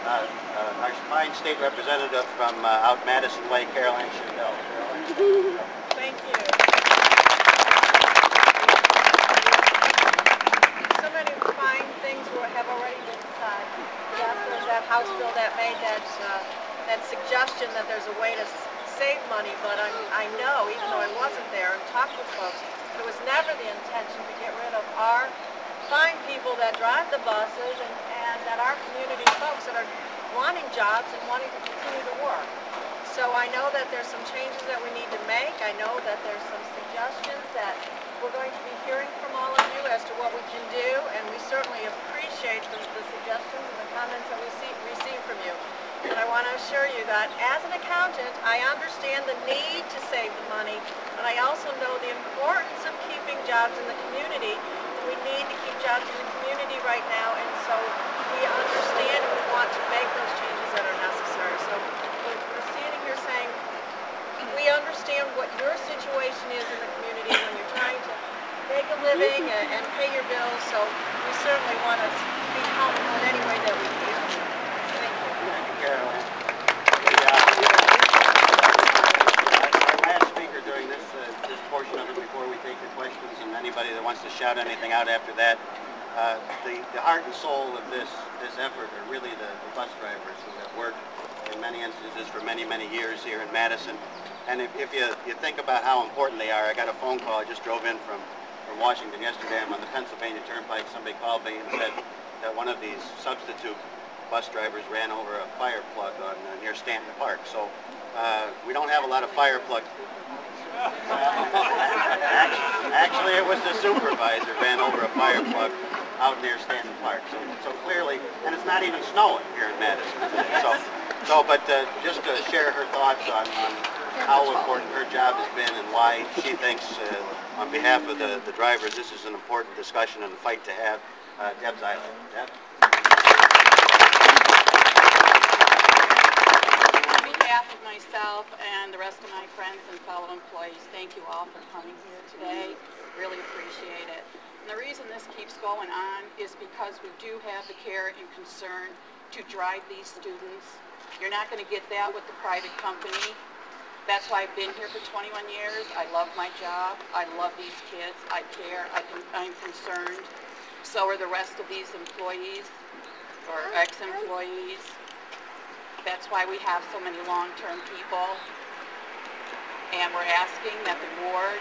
our fine state representative from out Madison Way, Caroline Schindel. Thank you. So many fine things have already been said. Yes, there's that House bill that made that suggestion that there's a way to save money, but I know, even though I wasn't there and talked with folks, it was never the intention to get rid of our fine people that drive the buses and that our community folks that are wanting jobs and wanting to continue to work. So I know that there's some changes that we need to make. I know that there's some suggestions that we're going to be hearing from all of you as to what we can do, and we certainly appreciate the suggestions and the comments that we receive from you. And I want to assure you that as an accountant, I understand the need to save the money, and I also know the importance of keeping jobs in the community. We need to keep jobs in the community right now, and so we understand and we want to make those changes that are necessary. So we're standing here saying we understand what your situation is in the community when you're trying to make a living and pay your bills, so we certainly want to be helpful in any way that we can. Caroline. Our last speaker during this portion of it, before we take your questions, and anybody that wants to shout anything out after that, the heart and soul of this effort are really the bus drivers who have worked in many instances for many, many years here in Madison. And if you think about how important they are, I got a phone call. I just drove in from Washington yesterday. I'm on the Pennsylvania Turnpike. Somebody called me and said that one of these substitute bus drivers ran over a fire plug on near Stanton Park. So we don't have a lot of fire plugs. Actually, it was the supervisor ran over a fire plug out near Stanton Park. So clearly, and it's not even snowing here in Madison. But just to share her thoughts on how important her job has been and why she thinks, on behalf of the drivers, this is an important discussion and a fight to have. Deb's Island. Deb? On behalf of myself and the rest of my friends and fellow employees, thank you all for coming here today. Really appreciate it. And the reason this keeps going on is because we do have the care and concern to drive these students. You're not going to get that with the private company. That's why I've been here for 21 years. I love my job. I love these kids. I care. I'm concerned. So are the rest of these employees or ex-employees. That's why we have so many long-term people. And we're asking that the board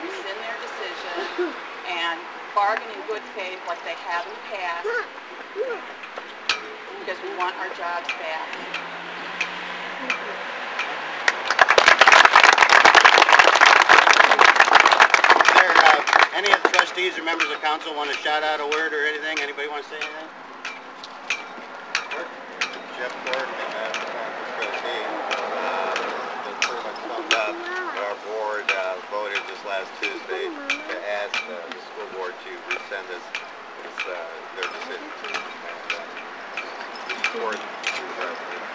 rescind their decision and bargain in good faith like they have in the past, because we want our jobs back. Any of the trustees or members of council want to shout out a word or anything? Anybody want to say anything? Jeff Gordon, trustee, has pretty much summed up. Our board voted this last Tuesday to ask the school board to rescind their decision. And support the resolution.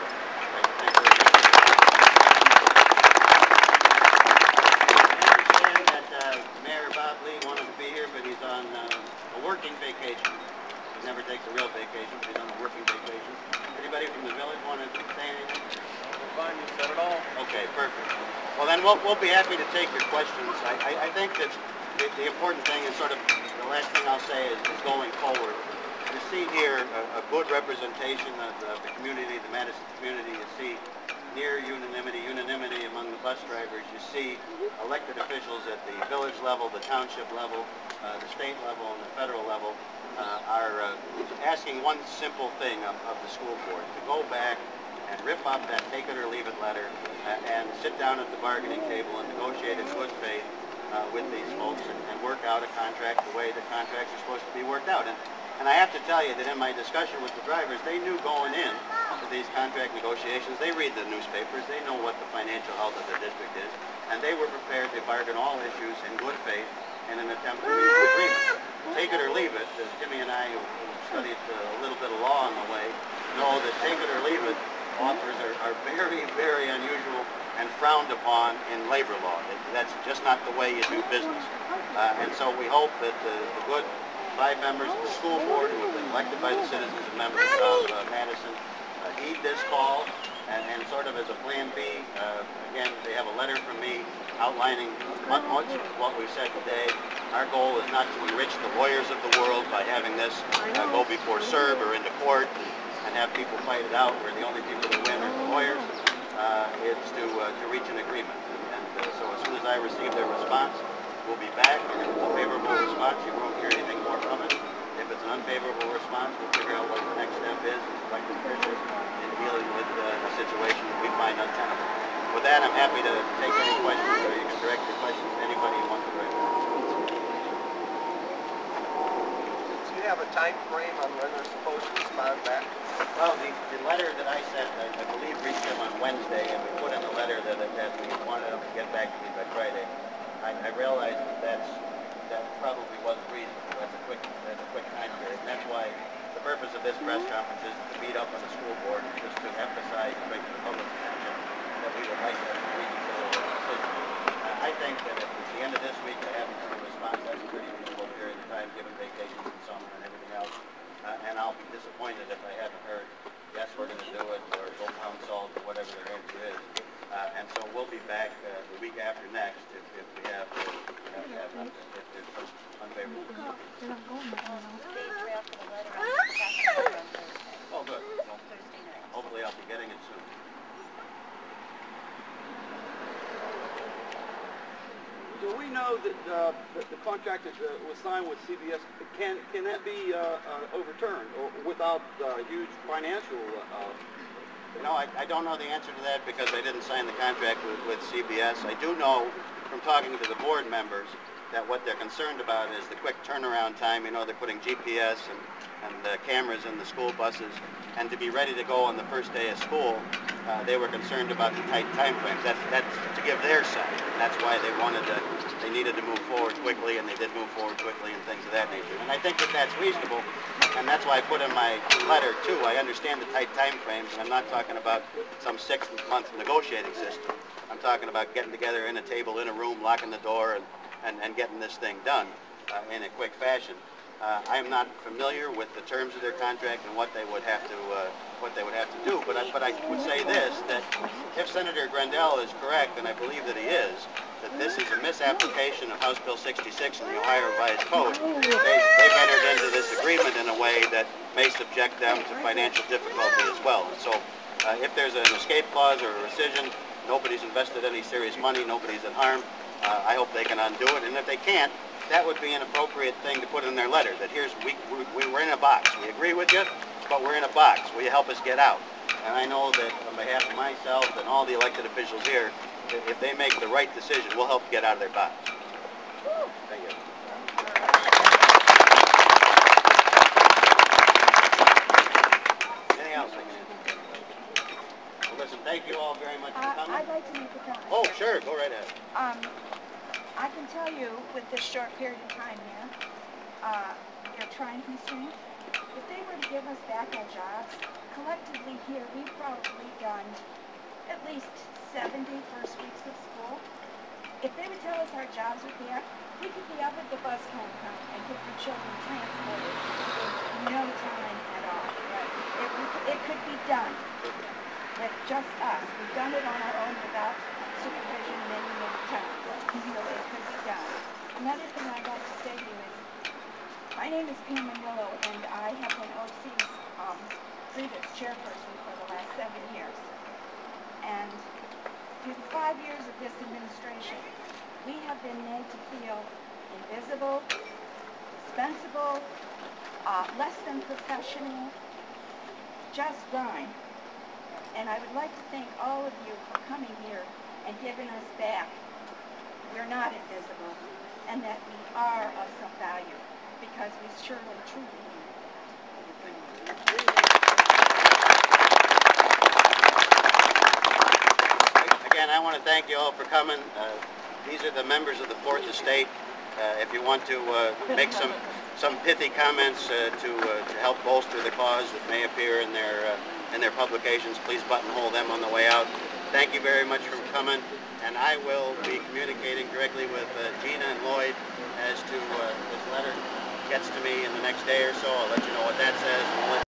Wanted to be here, but he's on a working vacation. He never takes a real vacation, but he's on a working vacation. Anybody from the village want to say anything? Fine, you said it all. Okay, perfect. Well, then we'll be happy to take your questions. I think that the important thing is sort of, the last thing I'll say is going forward. You see here a good representation of the community, the Madison community. You see near unanimity among the bus drivers. You see elected officials at the village level, the township level, the state level, and the federal level are asking one simple thing of the school board, to go back and rip up that take it or leave it letter and sit down at the bargaining table and negotiate in good faith with these folks and work out a contract the way the contracts are supposed to be worked out. And I have to tell you that in my discussion with the drivers, they knew going in to these contract negotiations, they read the newspapers, they know what the financial health of the district is, and they were prepared to bargain all issues in good faith in an attempt to reach an agreement. Take it or leave it, as Timmy and I, who studied a little bit of law on the way, know that take it or leave it offers are very, very unusual and frowned upon in labor law. That's just not the way you do business. And so we hope that the good 5 members of the school board who have been elected by the citizens and members of Madison heed this call, and sort of as a plan B, again, they have a letter from me outlining much of what we've said today. Our goal is not to enrich the lawyers of the world by having this go before CERB or into court and have people fight it out where the only people who win are the lawyers. It's to reach an agreement. And so as soon as I receive their response, we'll be back, and if it's a favorable response, you won't hear anything more from it. If it's an unfavorable response, we'll figure out what the next step is as elected officials in dealing with a situation that we find untenable. With that, I'm happy to take any questions, or you can direct your questions to anybody you want to direct. Do you have a time frame on when they're supposed to respond back? Well, the letter that I sent, I believe, reached them on Wednesday, and we put in the letter that we wanted them to get back to me by Friday. I realized that probably wasn't reasonable. That's a quick time period. And that's why the purpose of this press conference is to meet up on the school board, just to emphasize and bring to the public's attention that we would like to reconsider the decision. I think that if at the end of this week I haven't heard a response, that's a pretty reasonable period of time, given vacations and summer and everything else. And I'll be disappointed if I haven't heard, yes, we're going to do it, or go pound salt, or whatever their answer is. And so we'll be back the week after next if we have if there's some unfavorable. Oh, good. Well, hopefully I'll be getting it soon. Do we know that the contract that was signed with CBS, can that be overturned or without huge financial? No, I don't know the answer to that because I didn't sign the contract with CBS. I do know from talking to the board members that what they're concerned about is the quick turnaround time. You know, they're putting GPS and cameras in the school buses, and to be ready to go on the first day of school, they were concerned about the tight time frames. That's to give their side. That's why they needed to move forward quickly, and they did move forward quickly and things of that nature. And I think that that's reasonable, and that's why I put in my letter too. I understand the tight time frames, and I'm not talking about some 6-month negotiating system. I'm talking about getting together in a table, in a room, locking the door, and getting this thing done in a quick fashion. I am not familiar with the terms of their contract and what they would have to do. But I would say this: that if Senator Grendell is correct, and I believe that he is, that this is a misapplication of House Bill 66 in the Ohio Revised Code. They've entered into this agreement in a way that may subject them to financial difficulty as well. And so, if there's an escape clause or a rescission, nobody's invested any serious money, nobody's at harm. I hope they can undo it, and if they can't, that would be an appropriate thing to put in their letter, that we're in a box. We agree with you, but we're in a box. Will you help us get out? And I know that on behalf of myself and all the elected officials here, if they make the right decision, we'll help get out of their box. Thank you. Anything else I can answer? Well, listen, thank you all very much for coming. I'd like to make a comment. Oh, sure, go right ahead. I can tell you, with this short period of time here, they're trying constraints. If they were to give us back our jobs, collectively here, we've probably done at least 70 first weeks of school. If they would tell us our jobs are there, we could be up at the bus homecoming and get the children transported in no time at all. It could be done with just us. We've done it on our own without supervision many times. So it could be done. Another thing I'd like to say to you is, my name is Pam Willow, and I have been OC's previous chairperson for the last 7 years. And through the 5 years of this administration, we have been made to feel invisible, dispensable, less than professional, just grind. And I would like to thank all of you for coming here and giving us back. We're not invisible, and that we are of some value, because we surely, truly Again, I want to thank you all for coming. These are the members of the Fourth Estate. If you want to make some pithy comments to help bolster the cause that may appear in their publications, please buttonhole them on the way out. Thank you very much for coming, and I will be communicating directly with Gina and Lloyd as to this letter. gets to me in the next day or so, I'll let you know what that says. And we'll let